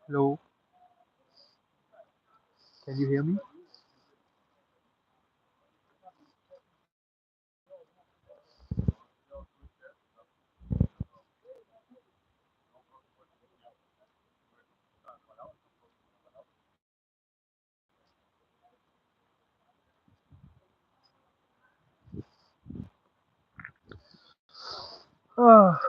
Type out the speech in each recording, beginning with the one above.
Hello, can you hear me? Ah,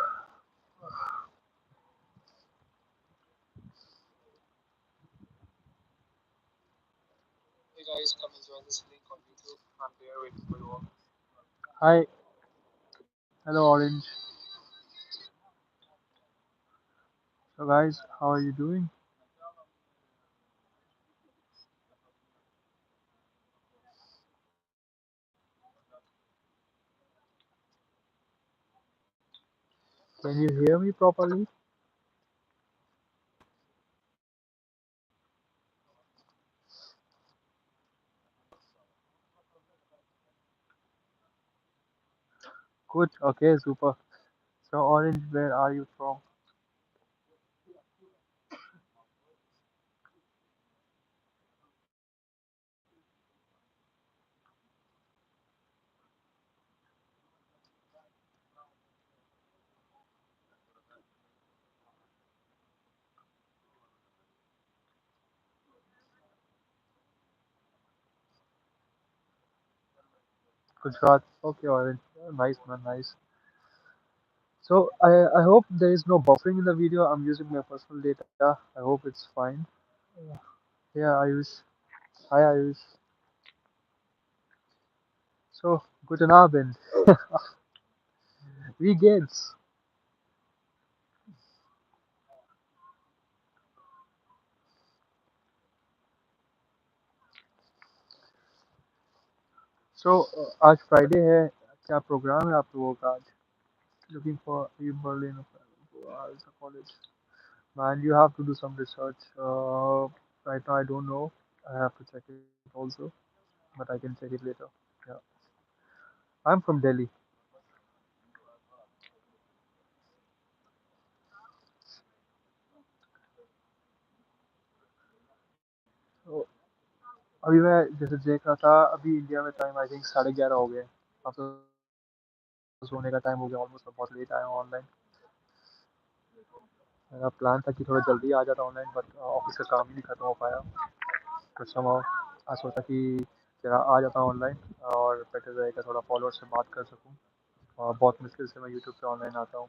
hi, hello Orange. So guys, how are you doing? Can you hear me properly? Good. Okay, super. So Orange, where are you from? Gujarat. Okay, Orange. Nice man, nice. So I hope there is no buffering in the video. I'm using my personal data. I hope it's fine. Yeah, Ayush. Hi Ayush. So guten Abend. Wie geht's? So आज Friday है क्या programme है आप लोगों का आज looking for you Berlin as a college man you have to do some research right now I don't know I have to check it also but I can check it later yeah I'm from Delhi so अभी मैं जैसे देख रहा था अभी India में time I think 11:30 हो गए अब तो सोने का टाइम हो गया ऑलमोस्ट बहुत लेट आया हूँ ऑनलाइन मेरा प्लान था कि थोड़ा जल्दी आ जाता ऑनलाइन बट ऑफिस का काम ही नहीं खत्म हो पाया तो somehow आज सोचा कि जरा आ जाता हूँ ऑनलाइन और बेटर रहेगा थोड़ा फॉलोअर से बात कर सकूँ और बहुत मुश्किल से मैं यूट्यूब पे ऑनलाइन आता हूँ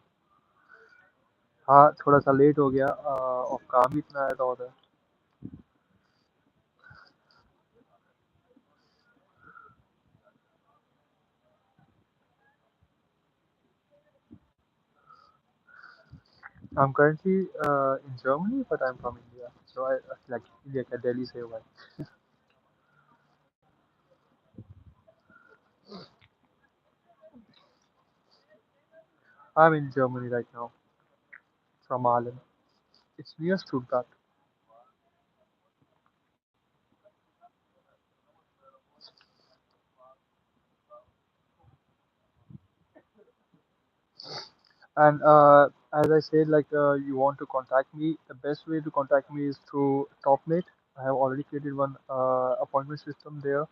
हाँ थोड़ा सा लेट हो गया और काम ही इतना ज़्यादा होता है I'm currently in Germany but I'm from India so I like India का दिल्ली से हुआ है I'm in Germany right now from Aalen it's near Stuttgart and as I said like you want to contact me the best way to contact me is through Topmate I have already created one appointment system there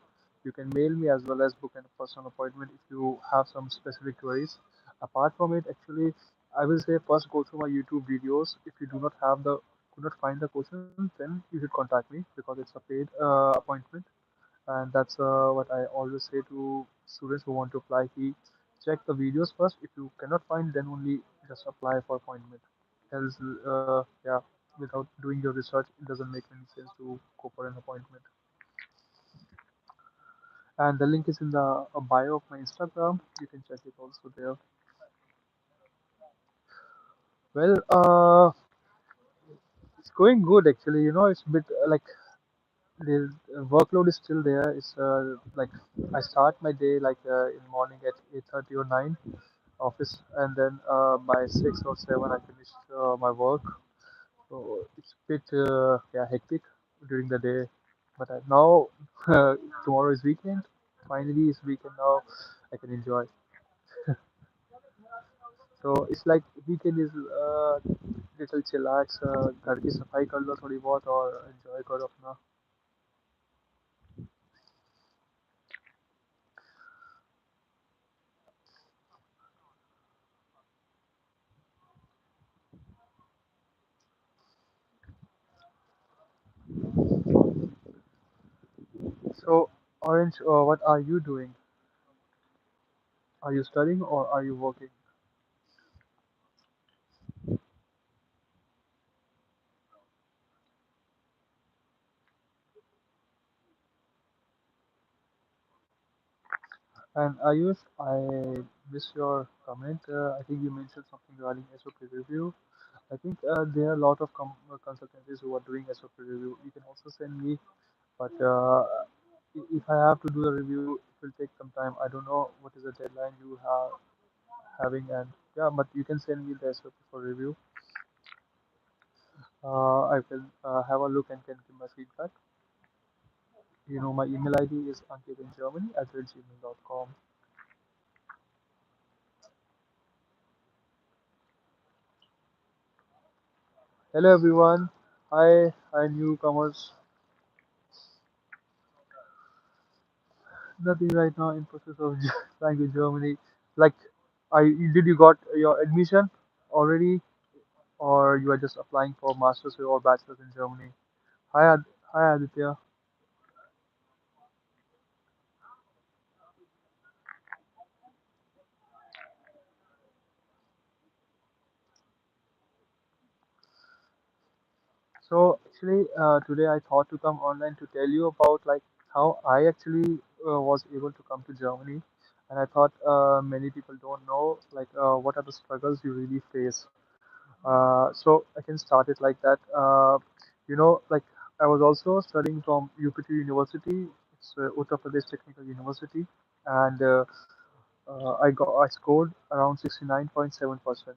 you can mail me as well as book a personal appointment if you have some specific queries apart from it actually I will say first go through my YouTube videos if you do not have the could not find the question then you should contact me because it's a paid appointment and that's what I always say to students who want to apply. He check the videos first. If you cannot find, then only just apply for appointment. Else, yeah, without doing your research, it doesn't make any sense to go for an appointment. And the link is in the bio of my Instagram. You can check it also there. Well, it's going good actually. You know, it's a bit like the workload is still there. It's like I start my day like in morning at 8:30 or 9 office and then by 6 or 7 I finish my work so it's a bit yeah hectic during the day but now tomorrow is weekend finally it's weekend now I can enjoy so it's like weekend is little chillax, घर की सफाई कर लो थोड़ी बहुत और enjoy करो अपना. So, Orange, what are you doing? Are you studying or are you working? And Ayush, I missed your comment. I think you mentioned something regarding SOP review. I think there are a lot of consultancies who are doing SOP review. You can also send me, but if I have to do the review, it will take some time. I don't know what is the deadline you have having, and yeah, but you can send me the SOP for review. I will have a look and can give my feedback. You know, my email ID is anketingermany@gmail.com. Hello everyone. Hi newcomers. Nothing right now in process of flying to Germany. Like, did you got your admission already, or you are just applying for masters or bachelors in Germany? Hi Aditya. So actually, today I thought to come online to tell you about like how I actually was able to come to Germany, and I thought many people don't know like what are the struggles you really face. So I can start it like that. Like I was also studying from UPT University. It's Uttar Pradesh Technical University, and I scored around 69.7%.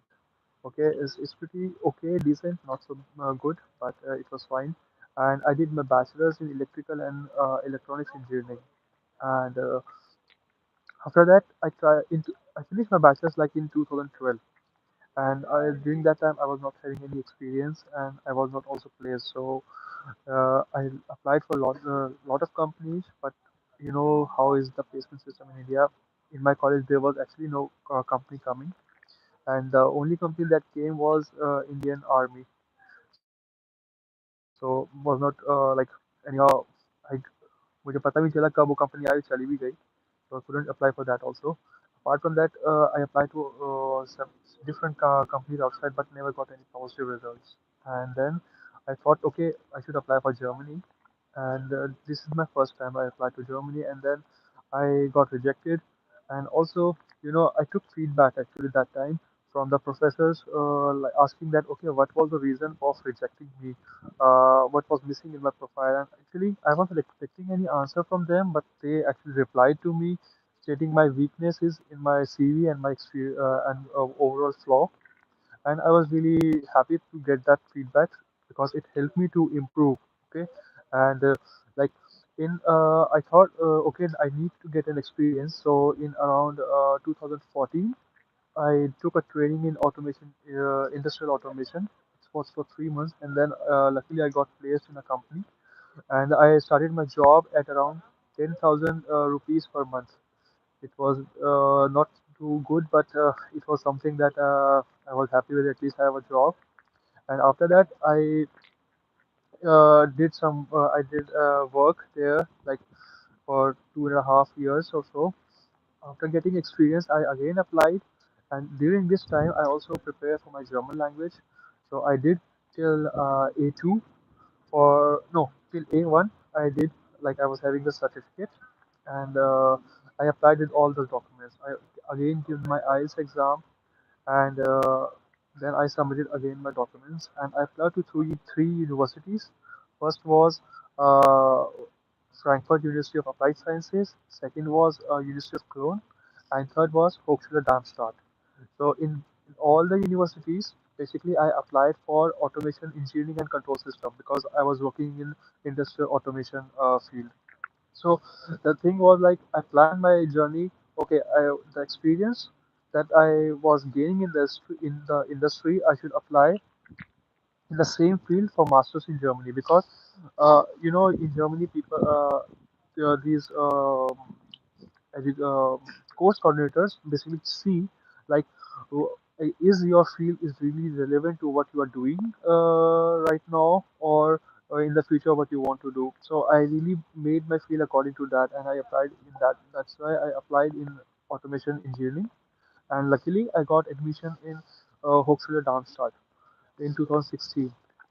Okay, it's pretty okay, decent, not so good, but it was fine. And I did my bachelor's in electrical and electronics engineering. And after that, I finished my bachelor's like in 2012. And during that time, I was not having any experience, and I was not also placed. So I applied for lot of companies, but you know how is the placement system in India? In my college, there was actually no company coming, and the only company that came was Indian Army. So was not like anyhow. I मुझे पता भी चला कब वो company आई चली भी गई. So I couldn't apply for that also. Apart from that, I applied to some different companies outside, but never got any positive results. And then I thought, okay, I should apply for Germany. And this is my first time I applied to Germany, and then I got rejected. And also, I took feedback actually that time from the professors, like asking that, okay, what was the reason of rejecting me? What was missing in my profile? And actually, I wasn't expecting any answer from them, but they actually replied to me, stating my weaknesses in my CV and my experience and overall flaw. And I was really happy to get that feedback because it helped me to improve. Okay, and like I thought, okay, I need to get an experience. So in around 2014, I took a training in automation, industrial automation. It was for 3 months, and then luckily I got placed in a company, and I started my job at around 10,000 rupees per month. It was not too good, but it was something that I was happy with. At least I have a job. And after that, I did work there like for 2.5 years or so. After getting experience, I again applied, and during this time, I also prepared for my German language. So I did till A2 for no till A1. I did like I was having the certificate, and I applied with all the documents. I again did my IELTS exam, and then I submitted again my documents, and I applied to three universities. First was uh, Frankfurt University of Applied Sciences. Second was University of Cologne, and third was Hochschule Darmstadt. So in all the universities, basically I applied for automation engineering and control system because I was working in industrial automation field. So the thing was like I planned my journey. Okay, the experience that I was gaining in the industry, I should apply in the same field for masters in Germany because in Germany people there are these course coordinators basically see like is your field is really relevant to what you are doing right now or in the future what you want to do. So I really made my field according to that and I applied in that. That's why I applied in automation engineering and luckily I got admission in Hochschule Darmstadt in 2016.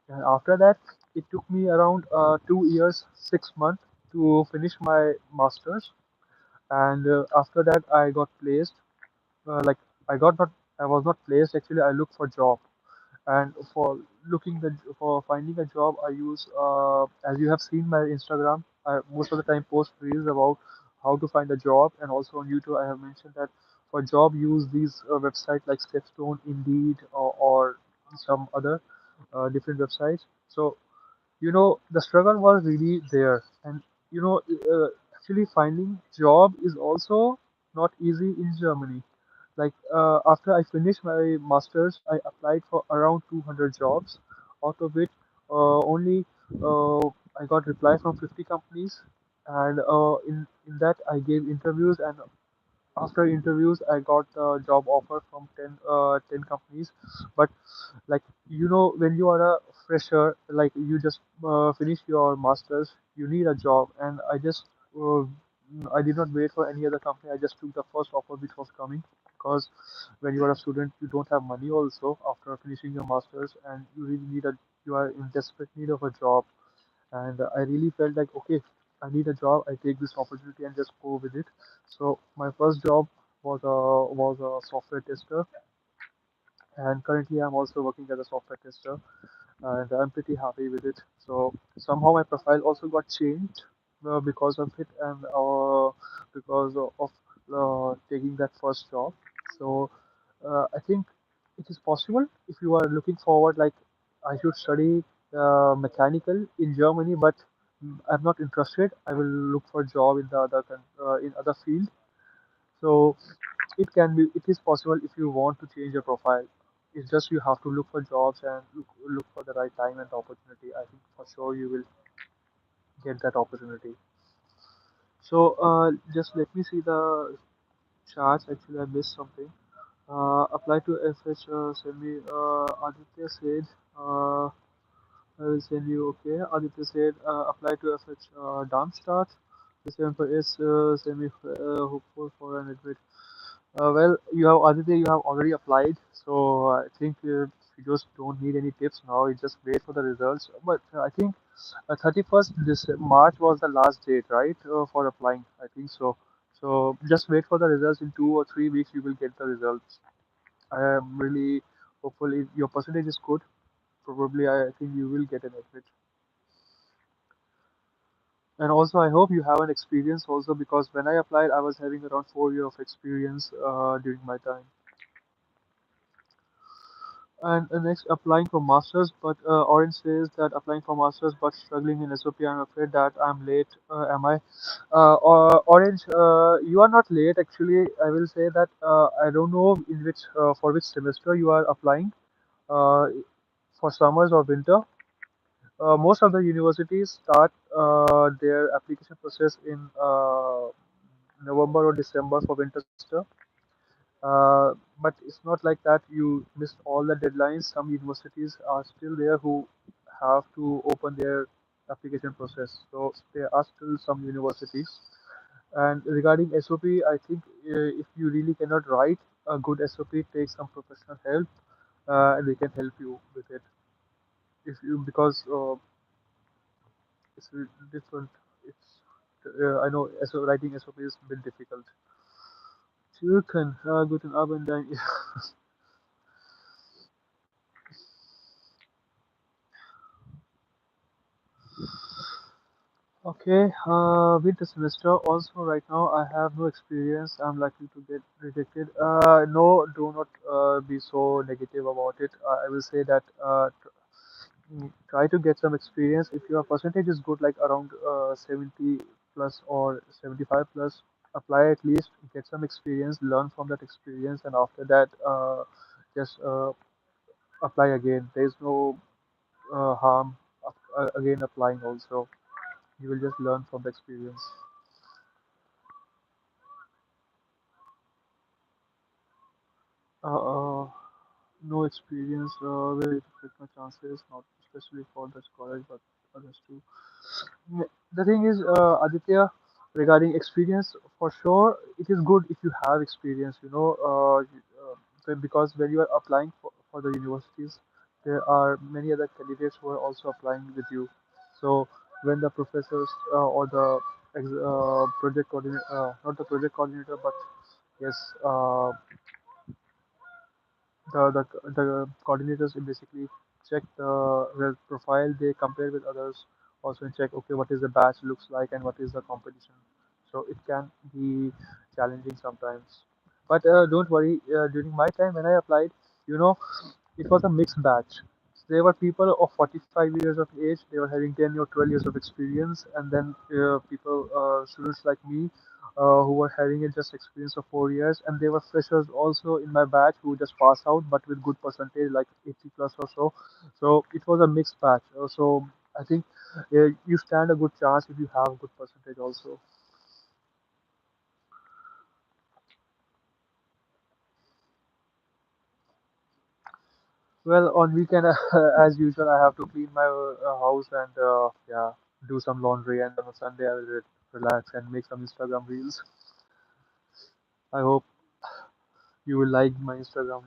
And after that, it took me around 2 years, 6 months to finish my masters. And after that, I got placed. Like I got not, I was not placed. Actually, I looked for job. And for finding a job, I use as you have seen my Instagram. I most of the time post reels about how to find a job, and also on YouTube, I have mentioned that for job use these websites like Stepstone, Indeed, or some other different websites. So the struggle was really there, and actually finding job is also not easy in Germany. Like after I finished my masters, I applied for around 200 jobs, out of which only uh, I got reply from 50 companies, and in that I gave interviews, and after interviews I got a job offer from 10 companies. But like when you are a fresher, like you just finished your masters, you need a job, and uh, I did not wait for any other company. I just took the first offer which was coming because when you are a student you don't have money also after finishing your masters, and you are in desperate need of a job. And I really felt like, okay, I need a job. I take this opportunity and just go with it. So my first job was a software tester, and currently I'm also working as a software tester, and I'm pretty happy with it. So somehow my profile also got changed because of it, and because of taking that first job. So I think it is possible if you are looking forward. Like I should study mechanical in Germany, but I'm not interested. I will look for job in the in other field. So it is possible if you want to change your profile. It's just you have to look for jobs and look for the right time and opportunity. I think for sure you will get that opportunity. So just let me see the charts. Actually, I missed something. Apply to FH. Send me. Aditya said. I will send you. Okay. Aditya said. Apply to FH Darmstadt. The 7 for S. Send me. Hopeful for an admit. Well, you have Aditya, you have already applied, so I think you just don't need any tips now. You just wait for the results. But I think 31st this March was the last date, right, for applying. I think so. So just wait for the results. In 2 or 3 weeks, you will get the results. I am really hopeful. If your percentage is good, probably I think you will get an admit. And also, I hope you have an experience also because when I applied, I was having around 4 years of experience during my time. And next, applying for masters, but Orange says that applying for masters but struggling in SOP. I'm afraid that I'm late. Am I? Orange, you are not late. Actually, I will say that I don't know in which for which semester you are applying. Uh, for summers or winter. Most of the universities start their application process in November or December for winter semester. But it's not like that you missed all the deadlines. Some universities are still there who have to open their application process. So there are still some universities. And regarding SOP, I think if you really cannot write a good SOP, take some professional help, and they can help you with it. If you because it's different. It's I know writing SOP is a bit difficult. Türken, guten Abend. Okay, winter semester. Also, right now I have no experience. I'm likely to get rejected. No, do not be so negative about it. I will say that try to get some experience. If your percentage is good, like around 70 plus or 75 plus, apply at least, get some experience, learn from that experience, and after that, just apply again. There's no harm again applying also. You will just learn from the experience. Uh, no experience, where to take my chances, not especially for this college, but others too. The thing is, Aditya, regarding experience, for sure, it is good if you have experience, because when you are applying for the universities, there are many other candidates who are also applying with you. So when the professors or the project coordinator, not the project coordinator, but yes, the coordinators will basically check the profile, they compare with others, also check okay what is the batch looks like and what is the competition. So it can be challenging sometimes, but don't worry, during my time when I applied, you know, it was a mixed batch. There were people of 45 years of age, they were having 10 or 12 years of experience, and then students like me, who were having a just experience of 4 years, and there were freshers also in my batch who just passed out, but with good percentage, like 80 plus or so. So it was a mixed batch. So I think you stand a good chance if you have good percentage also. Well, on weekend, as usual, I have to clean my house and yeah, do some laundry, and then on Sunday I will relax and make some Instagram reels. I hope you will like my Instagram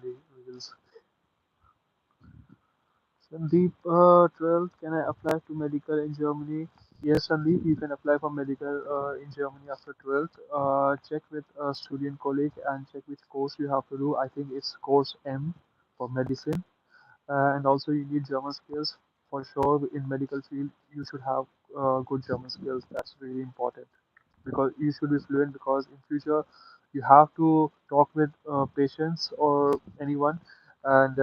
reels. Sandeep, 12, can I apply to medical in Germany? Yes, Sandeep, you can apply for medical in Germany after 12th. Check with a student colleague and check which course you have to do. I think it's course M for medicine. And also you need German skills for sure. In medical field, you should have good German skills. That's really important because you should be fluent because in future you have to talk with patients or anyone, and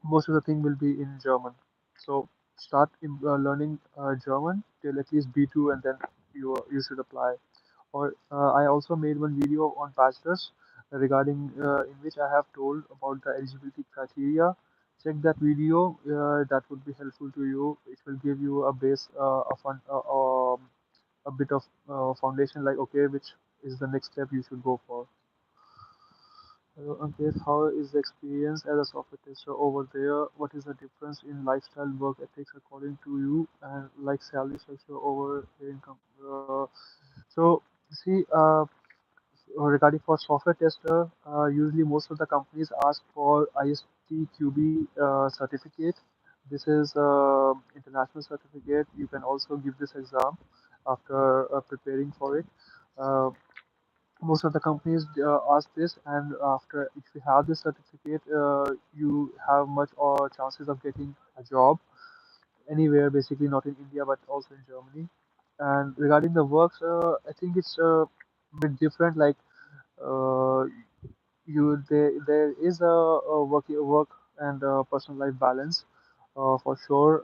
most of the thing will be in German. So start learning German till at least B2, and then you should apply. Or I also made one video on bachelors regarding in which I have told about the eligibility criteria. Check that video. That would be helpful to you. It will give you a base, a bit of foundation, like okay, which is the next step you should go for. Ankit, how is the experience as a software tester over there? What is the difference in lifestyle, work ethics according to you, and like salary structure over here in so see, regarding for software tester, usually most of the companies ask for ISTQB certificate. This is international certificate. You can also give this exam after preparing for it. Uh, Most of the companies ask this, and after if you have this certificate, you have much or chances of getting a job anywhere, basically not in India but also in Germany. And regarding the works, I think it's a bit different. Like uh, there is a work and personal life balance. For sure,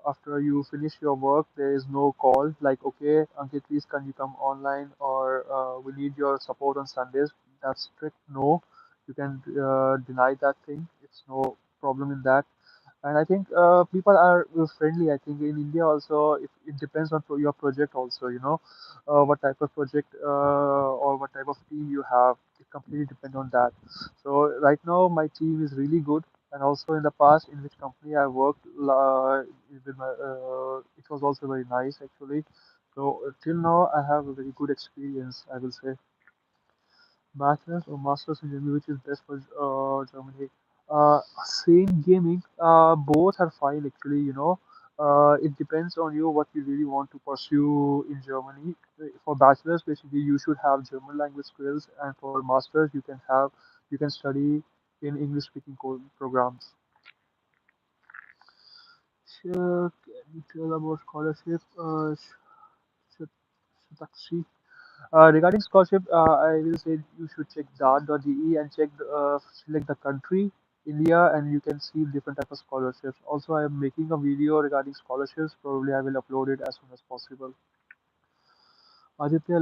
after you finish your work, there is no call like, okay, Ankit, please can you come online, or we need your support on Sundays. That's strict. No, you can deny that thing. It's no problem in that. And I think people are friendly. I think in India also, it depends on your project also. What type of project or what type of team you have. It completely depends on that. So right now my team is really good, and also in the past in which company I worked, it was also very nice actually. So till now I have a very good experience, I will say. Bachelor's or master's in Germany, which is best for Germany? Same gaming. Both are fine actually. It depends on you what you really want to pursue in Germany. For bachelor's, basically you should have German language skills, and for masters you can study in English speaking programs. Sure, can you tell about scholarship? Sh- Regarding scholarship, I will say you should check dart.de and select the country, India, and you can see different type of scholarships. Also, I am making a video regarding scholarships. Probably I will upload it as soon as possible. Aditya,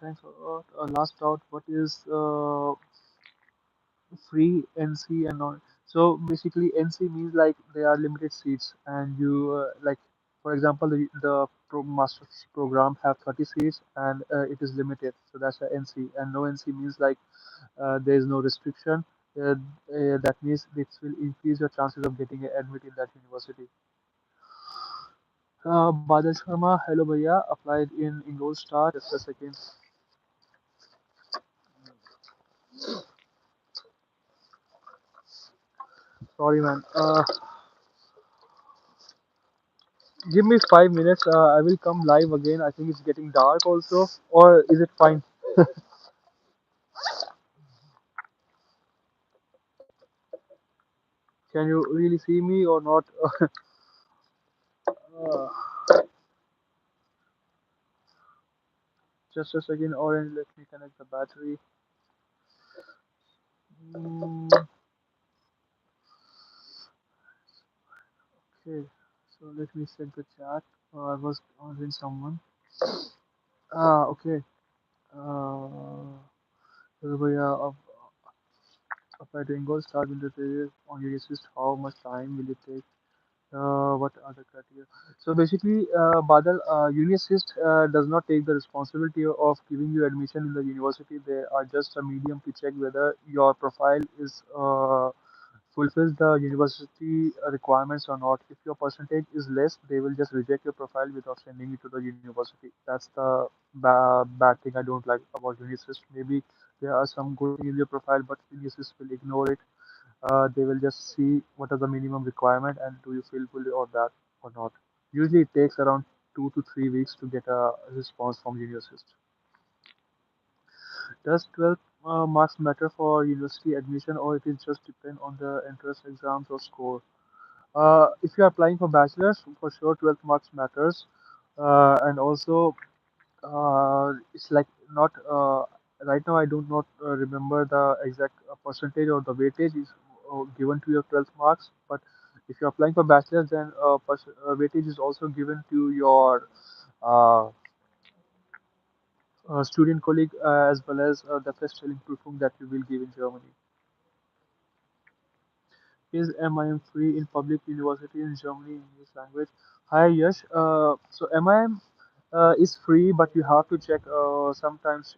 thanks a lot. Last out, what is free NC and non? So basically, NC means like there are limited seats, and you like, for example, the master's program have 30 seats, and it is limited. So that's a NC. And no NC means like there is no restriction. That means this will increase your chances of getting admit in that university. Badal Sharma, hello bhaiya, applied in Ingolstadt. Just a second. Sorry, man. Give me 5 minutes. I will come live again. I think it's getting dark also. Or is it fine? Can you really see me or not? Uh, just a second, Orange. Let me connect the battery. Mm, okay. So let me check the chat. I was answering someone. Okay. Uh, Rubaya, apply to Ingol, start with the period on your assist. How much time will it take? What are the criteria? So basically, Badal, Unisys does not take the responsibility of giving you admission in the university. They are just a medium to check whether your profile is fulfills the university requirements or not. If your percentage is less, they will just reject your profile without sending it to the university. That's the bad thing I don't like about Unisys. Maybe there are some good things in your profile, but Unisys will ignore it. They will just see what are the minimum requirement and do you fulfill or that or not. Usually it takes around 2 to 3 weeks to get a response from Unisys. Does 12 marks matter for university admission or it is just depend on the entrance exams or score? If you are applying for bachelor's, for sure 12 marks matters. And also, it's like not right now. I do not remember the exact percentage or the weightage is given to your 12th marks. But if you're applying for bachelor's, then weightage is also given to your uh, student colleague as well as the fest prüfung that you will give in Germany. Is MIM free in public university in Germany in English language? Hi Yash. So MIM is free, but you have to check. Sometimes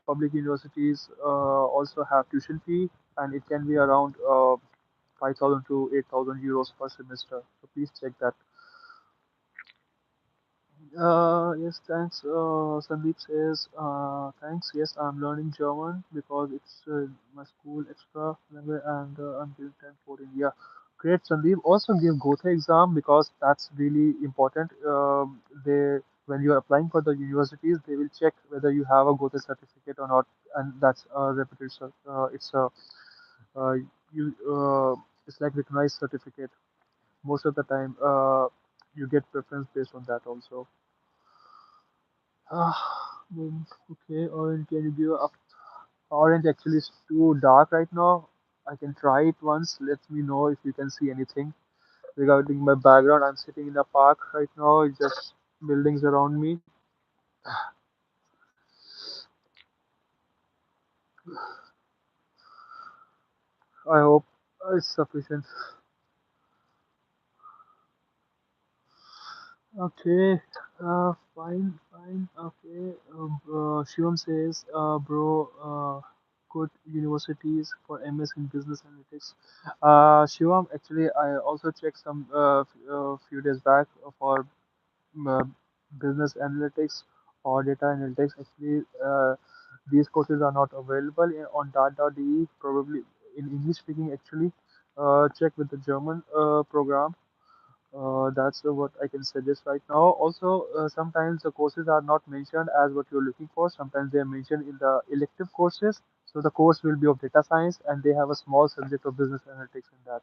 public universities also have tuition fee, and it can be around 5,000 to 8,000 euros per semester. So please check that. Yes, thanks. Sandeep says, thanks. Yes, I'm learning German because it's my school extra language and I'm giving 10 for India. Great, Sandeep. Also give Gotha exam because that's really important. When you're applying for the universities, they will check whether you have a Gotha certificate or not, and that's a reputed. It's a uh, you. It's like recognized certificate. Most of the time, you get preference based on that also. Okay, orange, can you give up? Orange actually is too dark right now. I can try it once. Let me know if you can see anything regarding my background. I'm sitting in a park right now. It's just buildings around me. I hope it's sufficient. Okay, fine. Okay, Shivam says, bro, good universities for MS in business analytics. Shivam, actually, I also checked some few days back for uh, business analytics or data analytics. Actually, these courses are not available on dart.de, probably in English speaking, actually. Check with the German program. That's what I can suggest right now. Also, sometimes the courses are not mentioned as what you're looking for. Sometimes they are mentioned in the elective courses. So the course will be of data science, and they have a small subject of business analytics in that.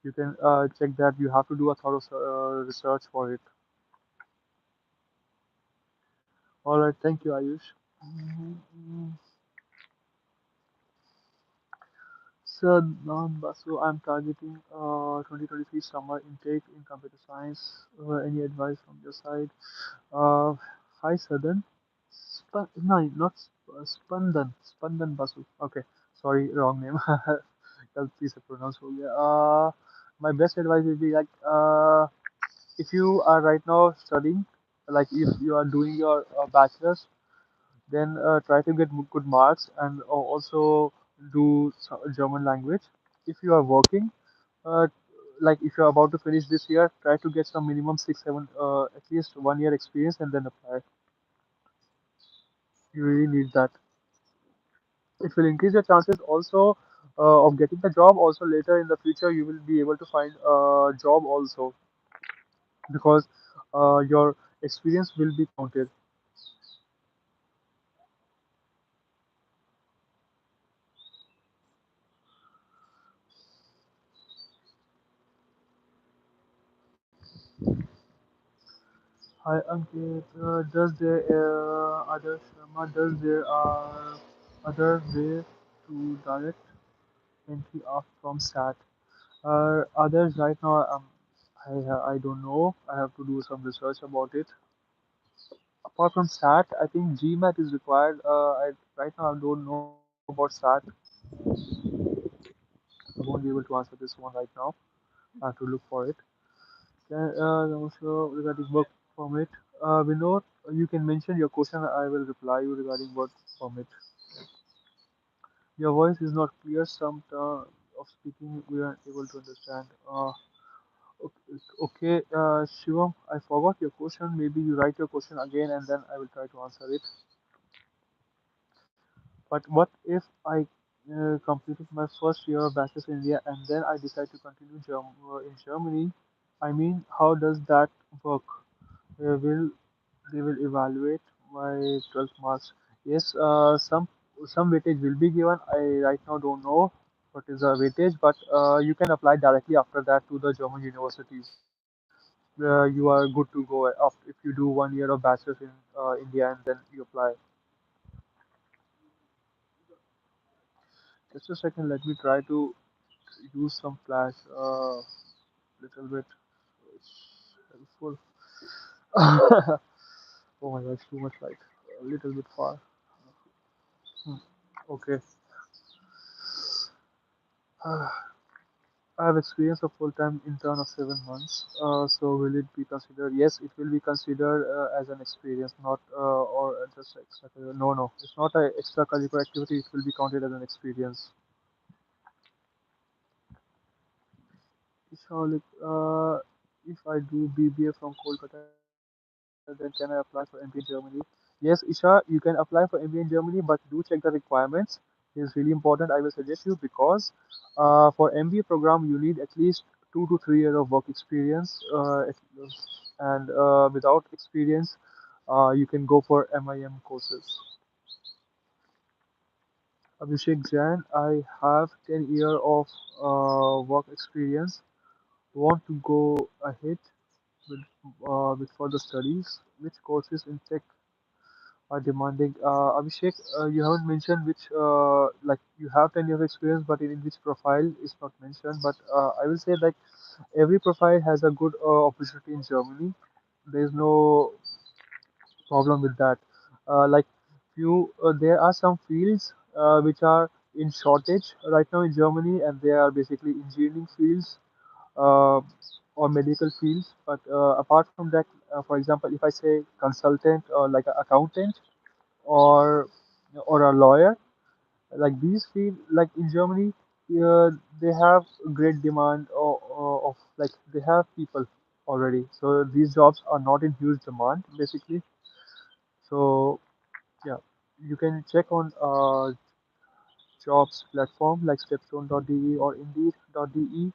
You can check that. You have to do a thorough research for it. All right, thank you, Ayush. Mm, So, Basu, I'm targeting 2023 summer intake in computer science. Any advice from your side? Uh, Hi, Sadan. No, not Spandan. Spandan Basu. Okay, sorry, wrong name. गलती से pronounce हो गया. My best advice will be like if you are right now studying, like if you are doing your bachelor's, then try to get good marks and also do German language. If you are working, uh, like if you are about to finish this year, try to get some minimum 6, 7, at least 1 year experience and then apply. You really need that. It will increase your chances also of getting the job. Also later in the future, you will be able to find a job also because your experience will be counted. Hi Ankit, does there other Sharma, does there are other way to direct entry up from SAT? Others right now, I don't know. I have to do some research about it. Apart from SAT, I think GMAT is required. Right now I don't know about SAT. I won't be able to answer this one right now. I have to look for it. Also regarding work permit, Vinod, you can mention your question. I will reply you regarding work permit. Your voice is not clear. Some of speaking we are able to understand. Okay, Shivam, I forgot your question. Maybe you write your question again, and then I will try to answer it. But what if I completed my first year of bachelor's in India and then I decide to continue in Germany? I mean, how does that work? Will they will evaluate my 12th marks? Yes, some weightage will be given. I right now don't know what is the weightage, but you can apply directly after that to the German universities. You are good to go after, if you do 1 year of bachelor's in India and then you apply. Just a second, let me try to use some flash little bit. It's helpful. Oh my gosh, too much light. A little bit far. Hmm. Okay. I have experienced a full-time intern of 7 months. So will it be considered? Yes, it will be considered as an experience, not or just extra. No, no, it's not an extracurricular activity. It will be counted as an experience. So, like, if I do BBA from Kolkata, then can I apply for MBA in Germany? Yes, Isha, you can apply for MBA in Germany, but do check the requirements. It's really important. I will suggest you because for MBA program you need at least 2 to 3 years of work experience, and without experience, you can go for MIM courses. Abhishek Jain, I have 10 years of work experience. Want to go ahead with with further studies? Which courses in tech are demanding? Abhishek, you haven't mentioned which, like you have 10 years of experience, but in which profile is not mentioned. But I will say that every profile has a good opportunity in Germany. There is no problem with that. There are some fields which are in shortage right now in Germany, and they are basically engineering fields uh, or medical fields. But apart from that, for example, if I say consultant or like an accountant or a lawyer, like these fields, like in Germany, they have great demand of like they have people already. So these jobs are not in huge demand basically. So yeah, you can check on jobs platform like stepstone.de or indeed.de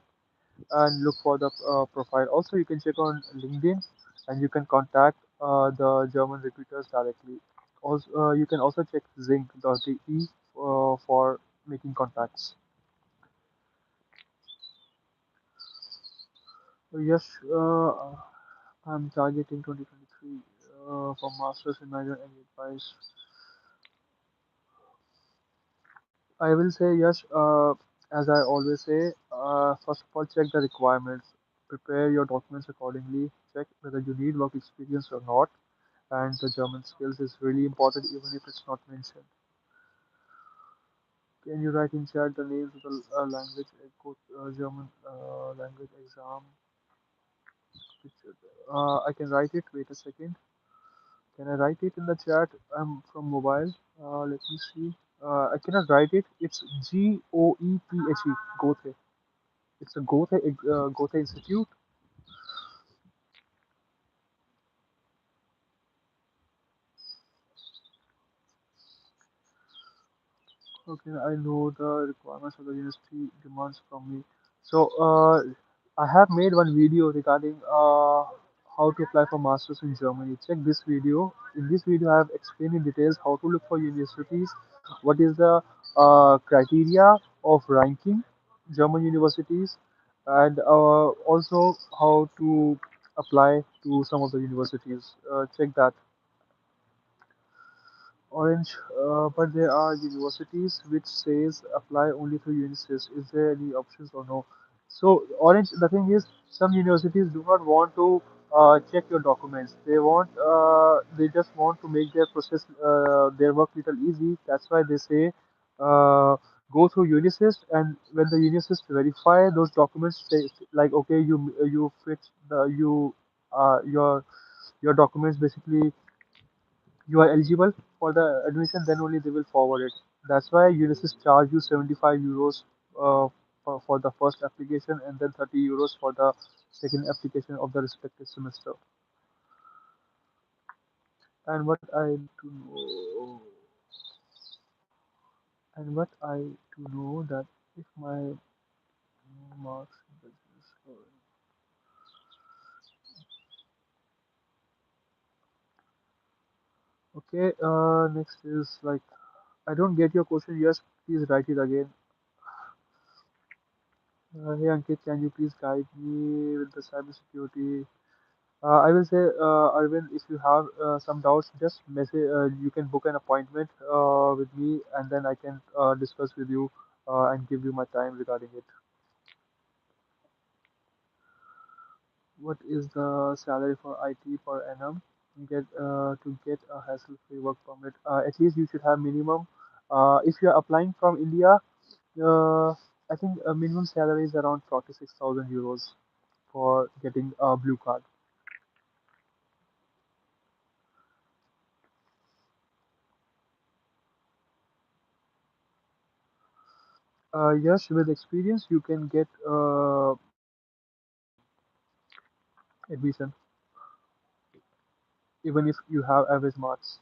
and look for the profile. Also, you can check on LinkedIn and you can contact the German recruiters directly. Also, you can also check zinc.de for making contacts. Yes, I'm targeting 2023 for masters in minor and advice. I will say yes, as I always say, first of all, check the requirements, prepare your documents accordingly, check whether you need work experience or not, and the German skills is really important even if it's not mentioned. Can you write in chat the names of the language German language exam? I can write it. Wait a second. Can I write it in the chat? I'm from mobile. Let me see. I cannot write it. It's Goethe. Goethe. It's a Goethe Institute. Okay, I know the requirements of the university demands from me. So, I have made one video regarding how to apply for masters in Germany. Check this video. In this video, I have explained in details how to look for universities, what is the criteria of ranking German universities, and also how to apply to some of the universities. Check that. Orange, but there are universities which says apply only through UNICEF. Is there any options or no? So Orange, the thing is, some universities do not want to check your documents. They just want to make their process, their work little easy. That's why they say uh, go through UNICEF, and when the UNICEF verify those documents, say like okay, you fit the you your documents basically you are eligible for the admission, then only they will forward it. That's why Unisys charge you 75 euros for the first application and then 30 euros for the second application of the respective semester. And what I to know that if my marks okay. Next is like I don't get your question. Yes, please write it again. Hey Ankit, can you please guide me with the cybersecurity? I will say, Arvind, if you have some doubts, just message. You can book an appointment with me, and then I can discuss with you and give you my time regarding it. What is the salary for IT per annum? To get a hassle-free work permit. At least you should have minimum. If you are applying from India, uh, I think a minimum salary is around 46,000 euros for getting a blue card. Yes, with experience, you can get admission even if you have average marks.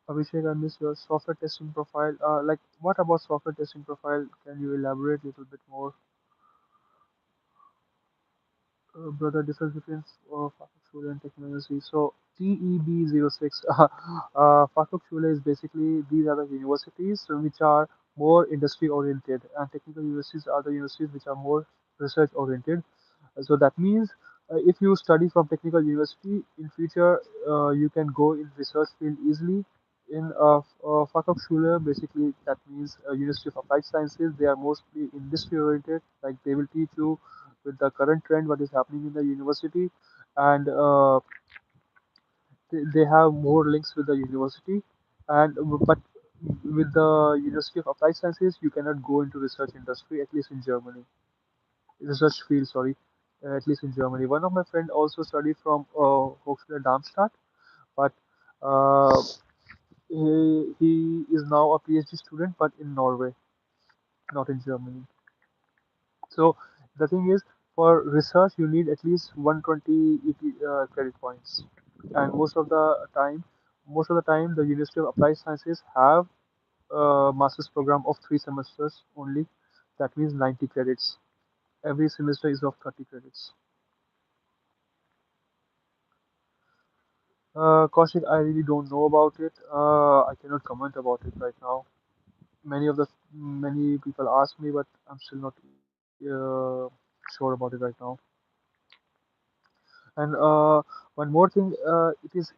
Abhishek, I miss your software testing profile. Like, what about software testing profile? Can you elaborate a little bit more? Brother, difference between Fachhochschule and technology. So TEB06, Fachhochschule is basically these are the universities which are more industry oriented, and technical universities are the universities which are more research oriented. So that means if you study from technical university in future, you can go in research field easily. In Fachhochschule, basically that means University of Applied Sciences. They are mostly industry oriented. Like they will teach you with the current trend what is happening in the university, and they have more links with the university. And but with the University of Applied Sciences, you cannot go into research industry at least in Germany. Research field, sorry, at least in Germany. One of my friend also studied from Hochschule Darmstadt, but uh, he is now a PhD student, but in Norway, not in Germany. So the thing is, for research, you need at least 120 credit points, and most of the time, the University of Applied Sciences have a master's program of 3 semesters only. That means 90 credits. Every semester is of 30 credits. Kaushik, I really don't know about it. I cannot comment about it right now. Many people ask me, but I'm still not sure about it right now. And one more thing, it is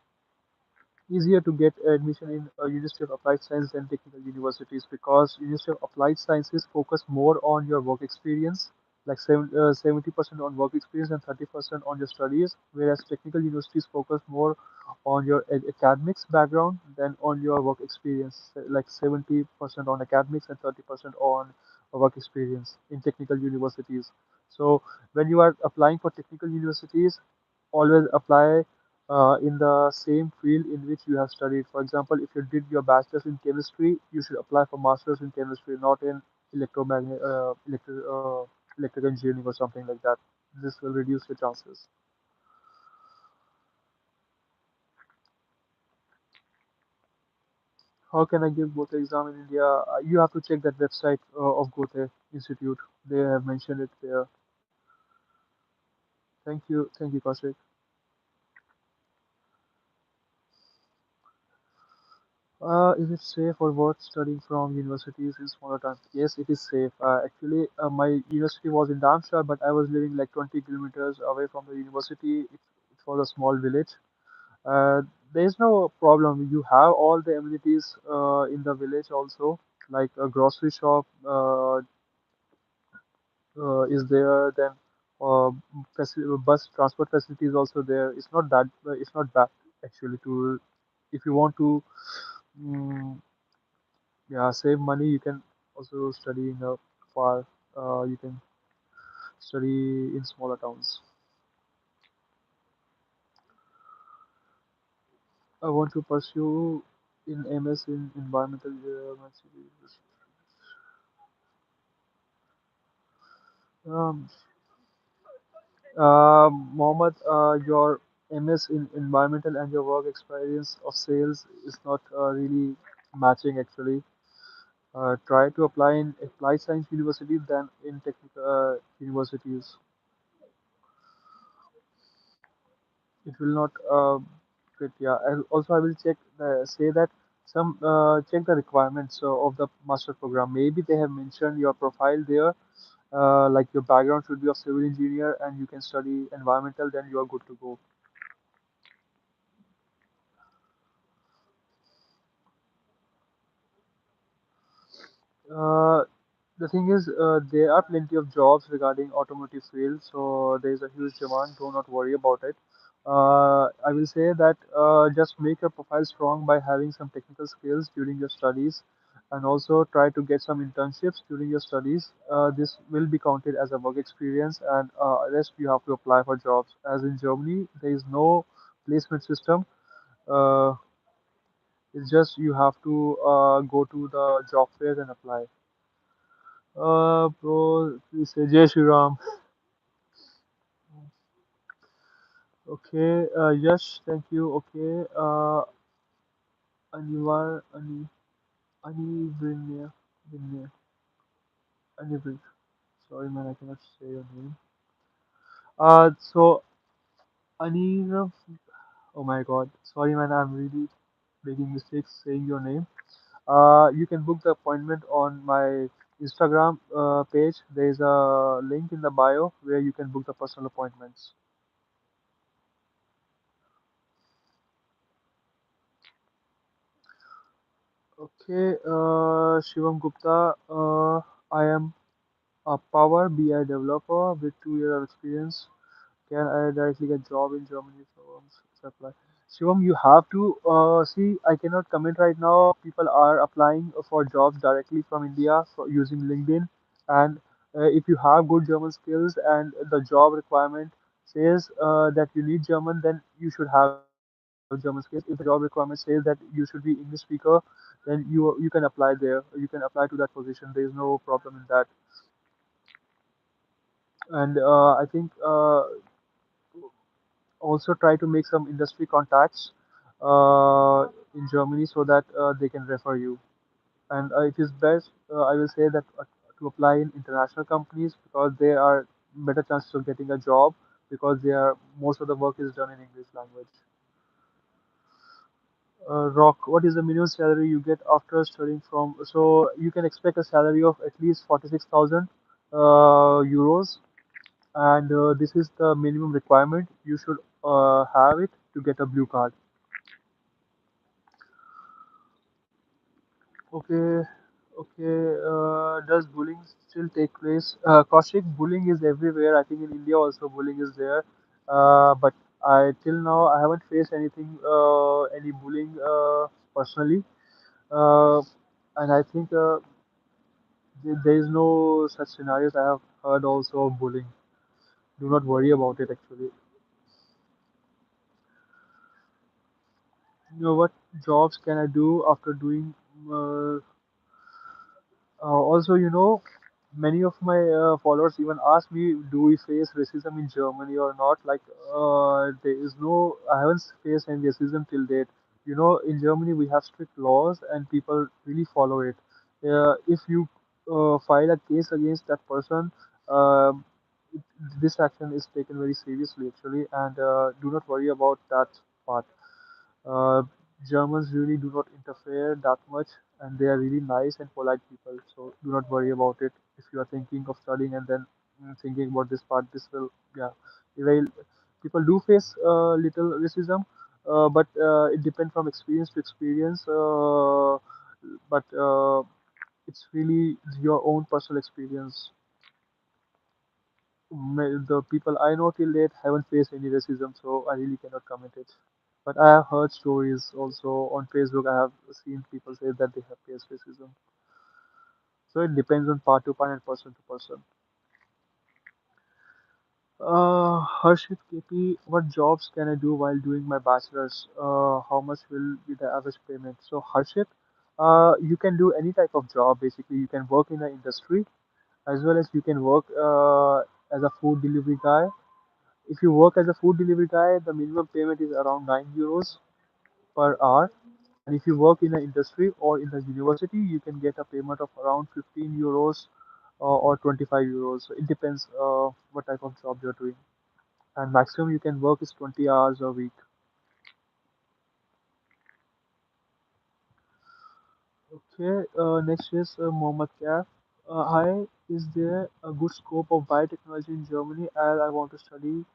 easier to get admission in University of Applied Science than technical universities because University of Applied Sciences focus more on your work experience. like 70% on work experience and 30% on your studies, whereas technical universities focus more on your academics background than on your work experience, like 70% on academics and 30% on work experience in technical universities. So when you are applying for technical universities, always apply in the same field in which you have studied. For example, if you did your bachelor's in chemistry, you should apply for master's in chemistry, not in electrical engineering or something like that. This will reduce your chances. How can I give both exam in India? You have to check that website of Goethe Institute. They have mentioned it there. Thank you, Kaushik. Is it safe or worth studying from universities in smaller towns? Yes, it is safe. Actually, my university was in Darmstadt, but I was living like 20 kilometers away from the university. It was a small village. Uh, there is no problem. You have all the amenities in the village also, like a grocery shop is there. Then bus transport facility is also there. It's not bad actually. To if you want to. mm Yeah, save money. You can also study in a far. You can study in smaller towns. I want to pursue in MS in environmental. Um, Mohammed, your MS in environmental and your work experience of sales is not really matching actually. Try to apply in applied science universities than in technical universities. It will not fit. Yeah. And also, I will say that some check the requirements of the master program. Maybe they have mentioned your profile there, like your background should be of civil engineer and you can study environmental. Then you are good to go. Uh, the thing is, there are plenty of jobs regarding automotive field, so there is a huge demand. Do not worry about it. I will say that just make your profile strong by having some technical skills during your studies, and also try to get some internships during your studies. This will be counted as a work experience, and rest you have to apply for jobs. As in Germany, there is no placement system. Uh, it's just you have to go to the job fairs and apply. Bro, please say Jai Shri Ram. Okay, Yash, thank you. Okay, Anivar, Ani Vinaya, Anivrik. Sorry, man, I cannot say your name. So Anirav. Oh my God, sorry, man, I'm really making mistakes saying your name. You can book the appointment on my Instagram page. There is a link in the bio where you can book the personal appointments. Okay, Shivam Gupta. I am a Power BI developer with 2 years of experience. Can I directly get job in Germany from supply? Shivam, you have to see. I cannot comment right now. People are applying for jobs directly from India for using LinkedIn, and if you have good German skills and the job requirement says that you need German, then you should have German skills. If the job requirement says that you should be English speaker, then you can apply there. You can apply to that position. There is no problem in that. And I think also try to make some industry contacts in Germany so that they can refer you. And it is best, I will say that to apply in international companies because there are better chances of getting a job because they are most of the work is done in English language. Rock, what is the minimum salary you get after studying from? So you can expect a salary of at least 46,000 euros, and this is the minimum requirement. You should have it to get a blue card. Okay, Okay, does bullying still take place? Kaushik, bullying is everywhere. I think in India also bullying is there. But I till now I haven't faced anything, any bullying personally. Uh, and I think there is no such scenarios I have heard also of bullying. Do not worry about it actually. You know what jobs can I do after doing uh, also, many of my followers even ask me, do we face racism in Germany or not? Like, there is no, I haven't faced any racism till date. In Germany, we have strict laws and people really follow it. If you file a case against that person, um, it, this action is taken very seriously, actually, and do not worry about that part. Uh, Germans really do not interfere that much, and they are really nice and polite people. So do not worry about it. If you are thinking of studying and then thinking about this part, this will, yeah, well, people do face little racism, but it depends from experience to experience. But it's really your own personal experience. The people I know till date haven't faced any racism, so I really cannot comment it. But I have heard stories also on Facebook. I have seen people say that they have faced racism. So it depends on part to part and person to person. Harshit KP, what jobs can I do while doing my bachelor's? How much will be the average payment? So Harshit, you can do any type of job. Basically, you can work in an industry as well as you can work as a food delivery guy. If you work as a food delivery guy, the minimum payment is around 9 euros per hour. And if you work in the industry or in the university, you can get a payment of around 15 euros or 25 euros. So it depends what type of job you're doing. And maximum you can work is 20 hours a week. Okay, next is Mohammed Kaf. Hi, is there a good scope of biotechnology in Germany as I want to study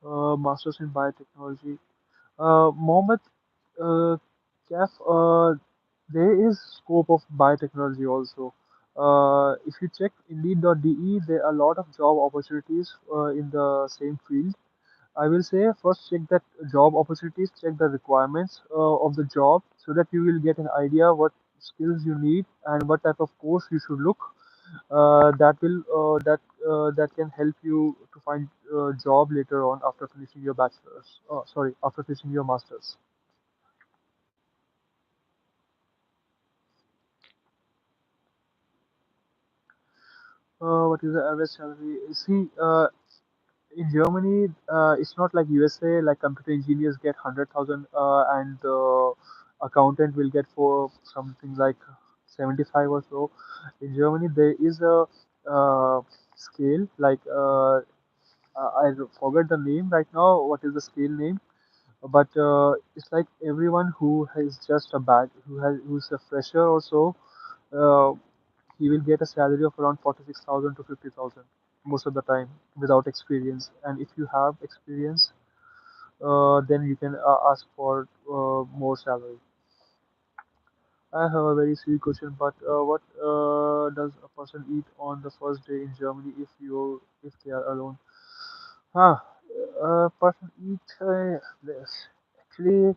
masters in biotechnology? Mohammed uh, Kaf, there is scope of biotechnology also. If you check Indeed.de, there are a lot of job opportunities in the same field. I will say first check that job opportunities, check the requirements of the job so that you will get an idea what skills you need and what type of course you should look. That can help you to find a job later on after finishing your bachelor's. Sorry, after finishing your master's. What is the average salary? See, in Germany, it's not like USA. Like computer engineers get 100,000, and the accountant will get for something like 75 or so. In Germany, there is a scale. Like I forget the name right now. What is the scale name? But it's like everyone who has just a bad, who's a fresher or so. Uh, he will get a salary of around 46,000 to 50,000 most of the time without experience. And if you have experience, then you can ask for more salary. I have a very silly question, but what does a person eat on the first day in Germany if they are alone? Huh. A person eat this. Actually,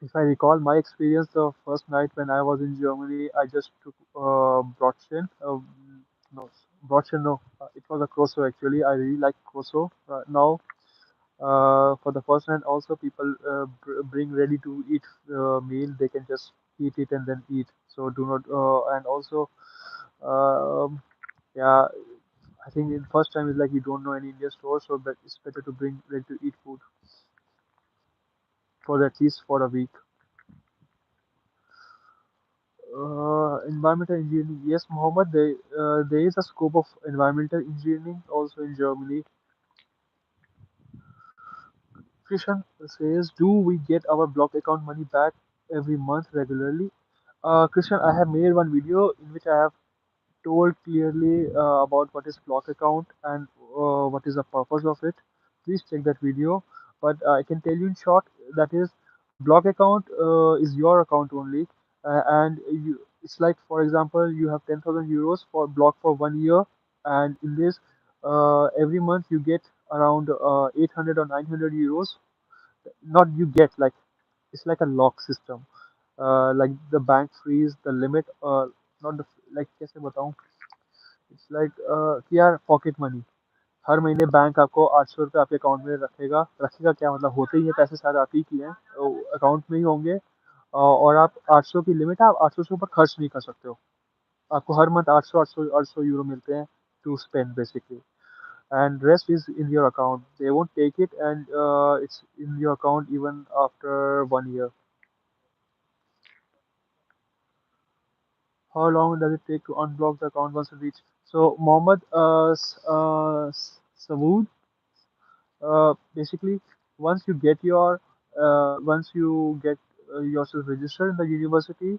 if I recall my experience the first night when I was in Germany, I just took Brötchen. No, Brötchen, no. It was a croissant actually. I really like croissant. Now, for the first night, also people bring ready to eat meal. They can just eat it and then eat. So do not. And also, um, yeah, I think the first time is like you don't know any Indian store, so but it's better to bring ready to eat food for at least for a week. Environmental engineering, yes, Mohammed. There is a scope of environmental engineering also in Germany. Christian says, "Do we get our block account money back every month regularly?" Christian, I have made one video in which I have told clearly about what is block account and what is the purpose of it. Please check that video. But I can tell you in short that is block account is your account only, and you It's like, for example, you have 10,000 euros for block for 1 year, and in this, every month you get around 800 or 900 euros. Not you get, like, it's like a lock system. Like the bank freeze the limit, not the, like कैसे बताऊं, it's like कि यार pocket money, हर महीने bank आपको 800 रुपये आपके account में रखेगा। रखेगा क्या मतलब, होते ही है पैसे सारे आप ही की हैं, अकाउंट में ही होंगे। और आप 800 की लिमिट है, आप 800 से ऊपर खर्च नहीं कर सकते हो। आपको हर मंथ 800 यूरो मिलते हैं to spend basically, and rest is in your account. They won't take it, and it's in your account even after 1 year. How long does it take to unblock the account once it reach? So Mohammed Sawood, basically, once you get your once you get yourself registered in the university,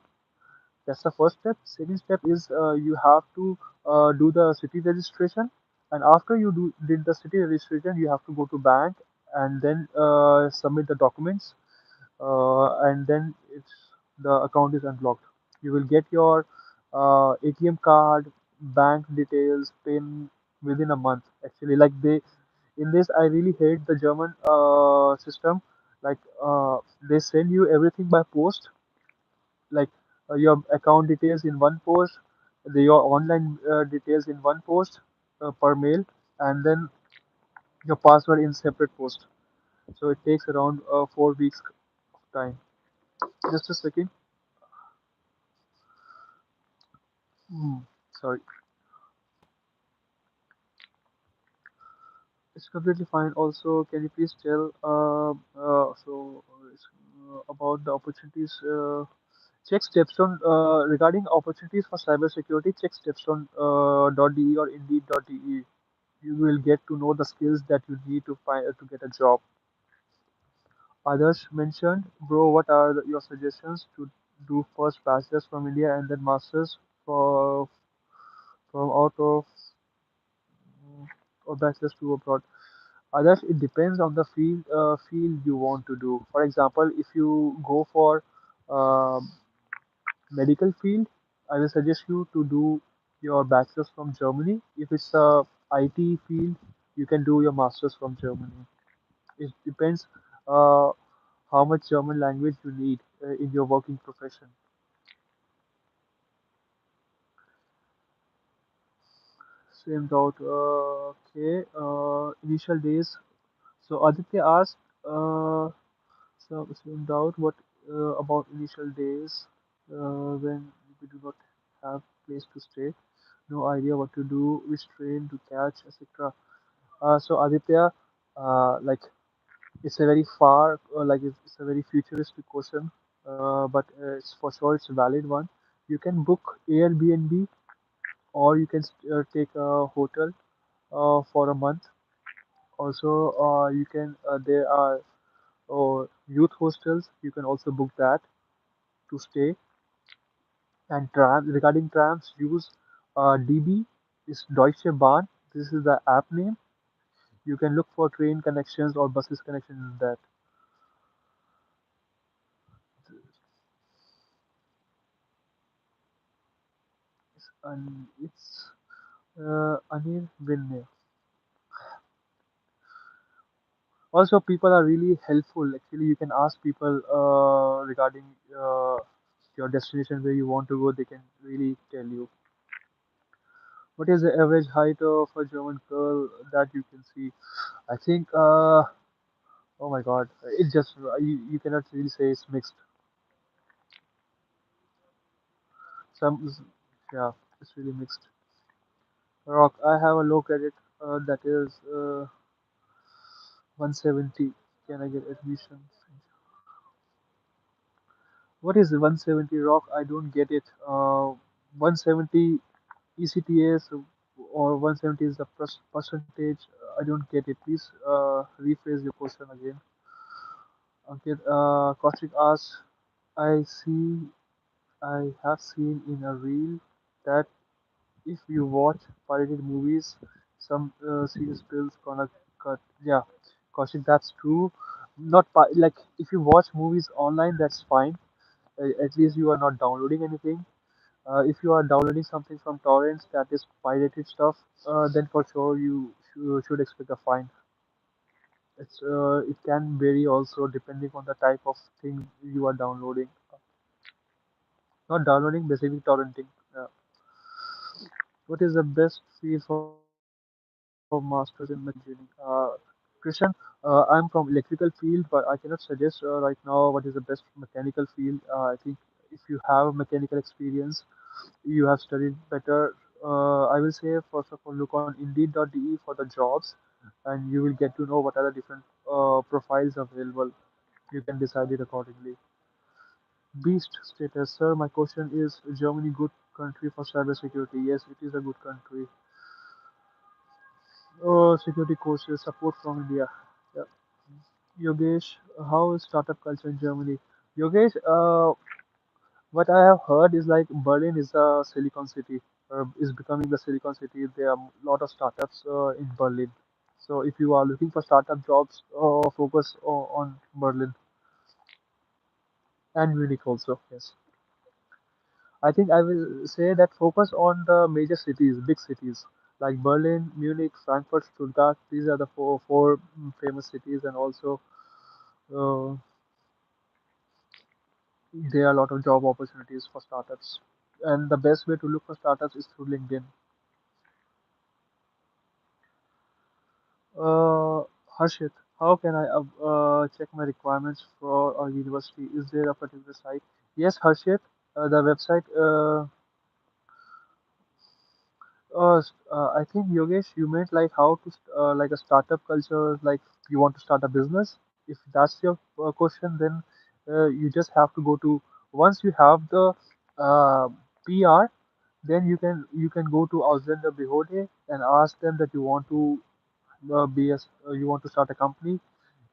that's the first step. Second step is you have to do the city registration, and after you did the city registration, you have to go to bank and then submit the documents, and then it's the account is unblocked. You will get your ATM card, bank details, PIN within a month. Actually, like they in this, I really hate the German system. Like they send you everything by post, like your account details in one post, your online details in one post per mail, and then your password in separate post. So it takes around 4 weeks of time. Just a second. Hmm, sorry. It's completely fine. Also, can you please tell about the opportunities? Check Stepstone regarding opportunities for cybersecurity. Check Stepstone .de or Indeed.de. You will get to know the skills that you need to find to get a job. Others mentioned, bro, what are your suggestions to do first bachelor's from India and then masters for from out of or bachelor's to abroad? Others, it depends on the field you want to do. For example, if you go for um medical field, I will suggest you to do your bachelor's from Germany. If it's a IT field, you can do your master's from Germany. It depends uh, how much German language you need in your working profession. Same doubt. Okay. Initial days. So Aditya asked, same doubt. What about initial days when we do not have place to stay? No idea what to do, which train to catch, etc. So Aditya, like it's a very far, it's a very futuristic question, but it's for sure it's a valid one. You can book Airbnb, or you can take a hotel for a month. Also, you can there are youth hostels. You can also book that to stay. And regarding trams, use DB is Deutsche Bahn. This is the app name. You can look for train connections or buses connections in that. And it's Anil Vinay. Also, people are really helpful. Actually, you can ask people regarding your destination where you want to go. They can really tell you. What is the average height of a German girl that you can see? I think, oh my God, it just you cannot really say it's mixed. Some, yeah, it's really mixed. Rock, I have a low credit that is 170. Can I get admission? What is 170 Rock? I don't get it. 170 ECTS or 170 is the percentage. I don't get it. Please rephrase your question again. Okay, Kaushik asks, I see, I have seen in a reel that if you watch pirated movies, some serious bills gonna cut. Yeah, Kaushik, that's true. Not like if you watch movies online, that's fine. At least you are not downloading anything. If you are downloading something from torrents that is pirated stuff, then for sure you should expect a fine. It can vary also depending on the type of thing you are downloading. Not downloading, basically torrenting. Uh, what is the best field for masters in mechanical engineering? Christian, I'm from electrical field, but I cannot suggest right now what is the best mechanical field. I think if you have mechanical experience, you have studied better. I will say first of all, look on Indeed.de for the jobs, and you will get to know what are the different profiles available. You can decide it accordingly. Beast status, sir. My question is: Germany good country for cybersecurity? Yes, it is a good country. Oh, security courses, support from India. Yeah. Yogesh, how is startup culture in Germany? Yogesh, what I have heard is like Berlin is a Silicon City, is becoming the Silicon City. There are a lot of startups in Berlin. So if you are looking for startup jobs, focus on Berlin and Munich also. Yes, I think I will say that focus on the major cities, big cities like Berlin, Munich, Frankfurt, Stuttgart. These are the four famous cities, and also uh, there are a lot of job opportunities for startups. And the best way to look for startups is through LinkedIn. Uh, Harshit, how can I check my requirements for a university? Is there a particular site? Yes, Harshit, the website. I think Yogesh, you meant like how to like a startup culture, like you want to start a business. If that's your question, then you just have to go to once you have the uh, PR, then you can go to Ausländer Behörde and ask them that you want to you want to start a company.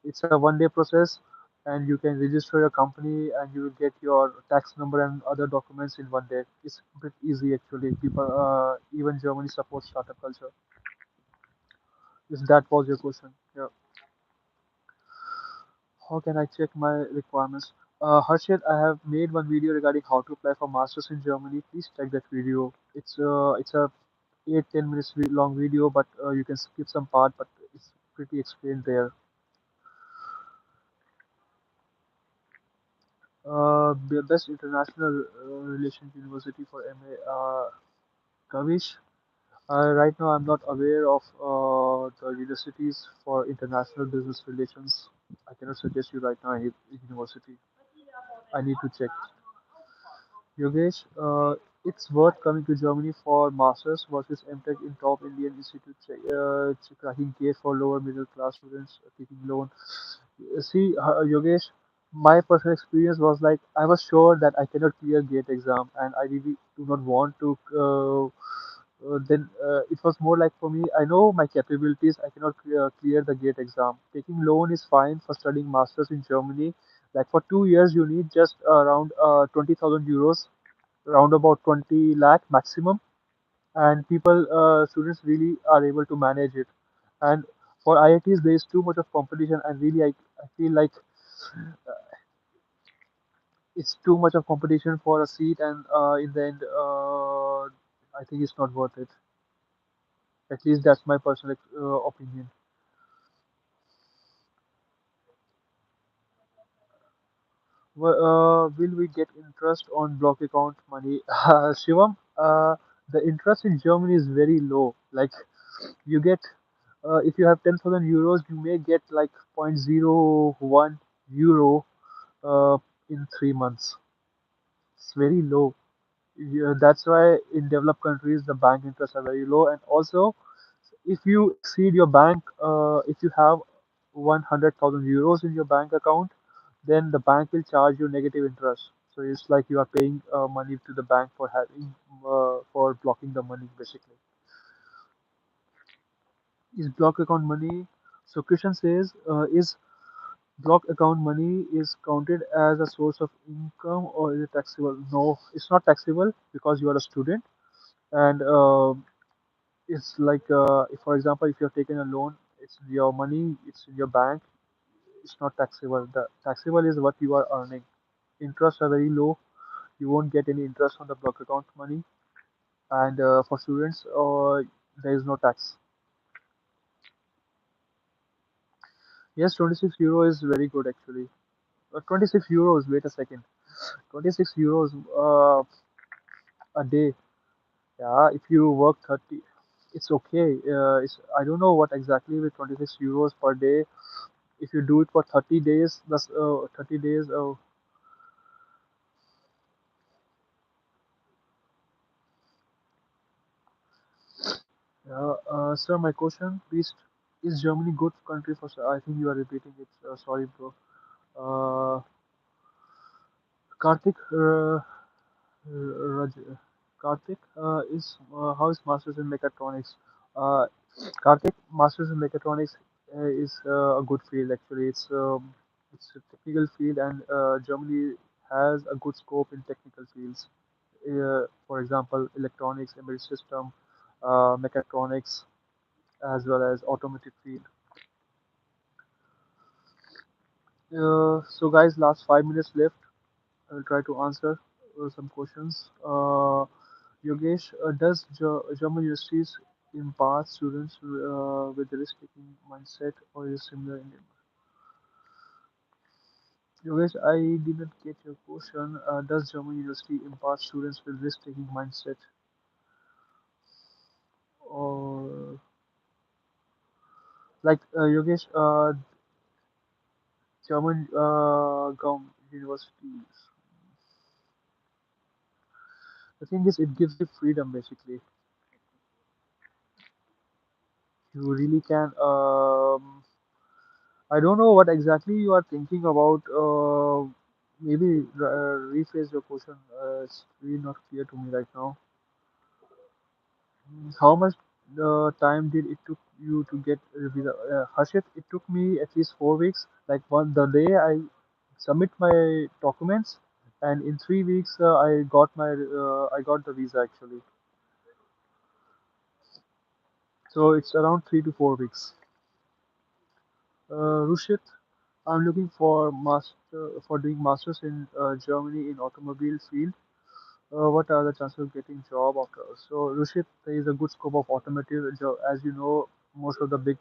It's a one-day process, and you can register your company, and you will get your tax number and other documents in one day. It's a bit easy actually. People, even Germany supports startup culture. If that was your question, yeah. How can I check my requirements? Harshit, I have made one video regarding how to apply for masters in Germany. Please check that video. It's a 8-10 minutes long video, but you can skip some part, but it's pretty explained there. Best international relations university for MA. Kavish, right now I'm not aware of the universities for international business relations. I cannot suggest you right now any university. I need to check. Yogesh, it's worth coming to Germany for masters versus MTech in top Indian institutes, cracking case for lower middle class students taking loan. See, Yogesh, my personal experience was like I was sure that I cannot clear GATE exam, and I really do not want to. Then it was more like for me, I know my capabilities. I cannot clear the GATE exam. Taking loan is fine for studying masters in Germany. Like for 2 years, you need just around 20,000 euros, around about 20 lakh maximum, and students really are able to manage it. And for IITs, there is too much of competition, and really, I feel like it's too much of competition for a seat, and in the end, I think it's not worth it. At least that's my personal opinion. Will we get interest on block account money? Shivam, the interest in Germany is very low. Like you get, if you have 10,000 euros, you may get like zero point zero 0.01 euro in 3 months. It's very low. Yeah, that's why in developed countries the bank interests are very low, and also if you exceed your bank, if you have 100,000 euros in your bank account, then the bank will charge you negative interest. So it's like you are paying money to the bank for having for blocking the money basically. Is block account money? So Christian says, is block account money is counted as a source of income or is it taxable? No, it's not taxable because you are a student, and it's like if, for example, if you're taking a loan, it's your money, it's in your bank, it's not taxable. The taxable is what you are earning. Interests are very low. You won't get any interest on the block account money, and for students, there is no tax. Yes, 26 euro is very good actually. 26 euros. Wait a second. 26 euros a day. Yeah, if you work 30, it's okay. I don't know what exactly with 26 euros per day. If you do it for 30 days, that's 30 days. Sir, my question, please, is Germany good country for? I think you are repeating it. Sorry, bro. Uh, Karthik, Raj, Karthik how is masters in mechatronics? Uh, Karthik, masters in mechatronics is a good field actually. It's a technical field, and Germany has a good scope in technical fields. For example, electronics, embedded system, mechatronics, as well as automotive field. So guys, last 5 minutes left. I'll try to answer some questions. Yogesh, does German universities impart students with risk-taking mindset, or is it similar in Yogesh? I didn't get your question. Does German university impart students with risk-taking mindset, or like Yogesh, German universities? The thing is, it gives you freedom basically. You really can. I don't know what exactly you are thinking about. Maybe rephrase your question. It's really not clear to me right now. How much time did it took you to get a visa? Harshit, it took me at least 4 weeks. Like one the day I submit my documents, and in 3 weeks I got the visa actually. So it's around 3 to 4 weeks. Rushit, I'm looking for doing masters in Germany in automobile field. What are the chances of getting job after? So, Rushit, there is a good scope of automotive. As you know, most of the big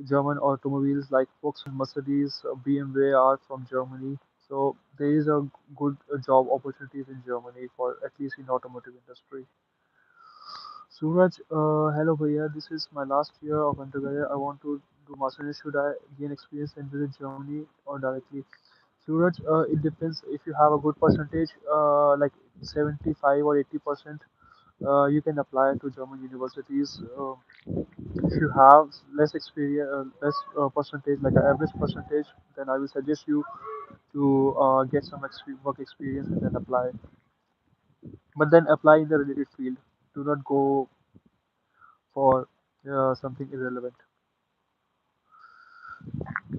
German automobiles like Volkswagen, Mercedes, BMW are from Germany. So there is a good job opportunities in Germany for at least in automotive industry. Suraj, hello Bhaiya. This is my last year of undergraduate. I want to do master's. Should I gain experience and visit Germany or directly? Suraj, it depends. If you have a good percentage, like 75 or 80%, you can apply to German universities. If you have less experience, less percentage, like an average percentage, then I will suggest you to get some work experience and then apply. But then apply in the related field. Do not go for something irrelevant.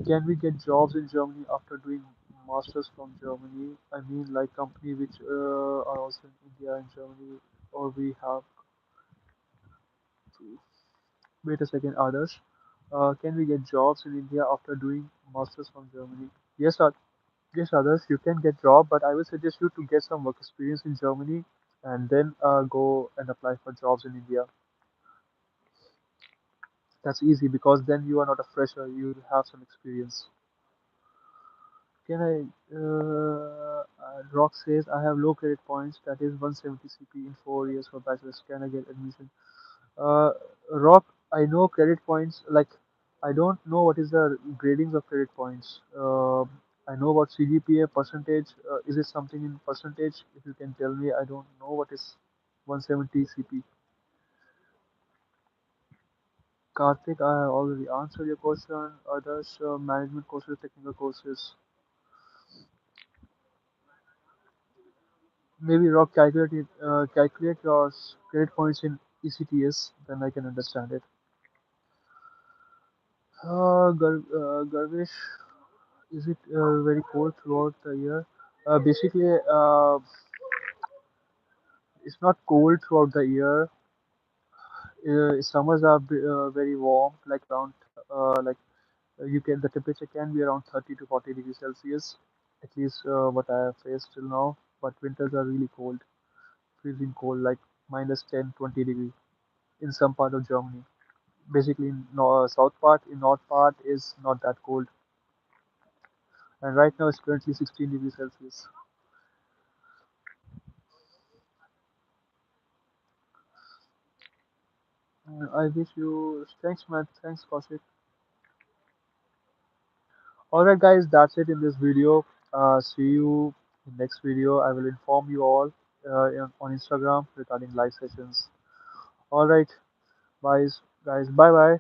Can we get jobs in Germany after doing masters from Germany? I mean, like company which are also in India and Germany, or we have to wait a second. Others, can we get jobs in India after doing masters from Germany? Yes, yes, others. You can get job, but I will suggest you to get some work experience in Germany and then go and apply for jobs in India. That's easy because then you are not a fresher. You have some experience. Can Rock says, I have low credit points, that is 170 CP in 4 years for bachelor's. Can I get admission? Uh, Rock, I know credit points, like, I don't know what is the gradings of credit points. I know about CGPA percentage. Is it something in percentage? If you can tell me, I don't know what is 170 CP. Karthik, I have already answered your question. Others, management courses, technical courses. Maybe Rock calculate your credit points in ECTS, then I can understand it. Garvish, is it very cold throughout the year? Basically, it's not cold throughout the year. Summers are very warm, like around you can the temperature can be around 30 to 40 degrees Celsius. At least what I have faced till now. but winters are really cold, freezing cold, like minus 10, 20 degree in some part of Germany. Basically, in south part, in north part is not that cold, and right now it's currently 16 degrees Celsius. I wish you thanks, man. Thanks, Kaushik. All right, guys, that's it in this video. See you in next video. I will inform you all on Instagram regarding live sessions. All right, bye, guys. Bye, bye.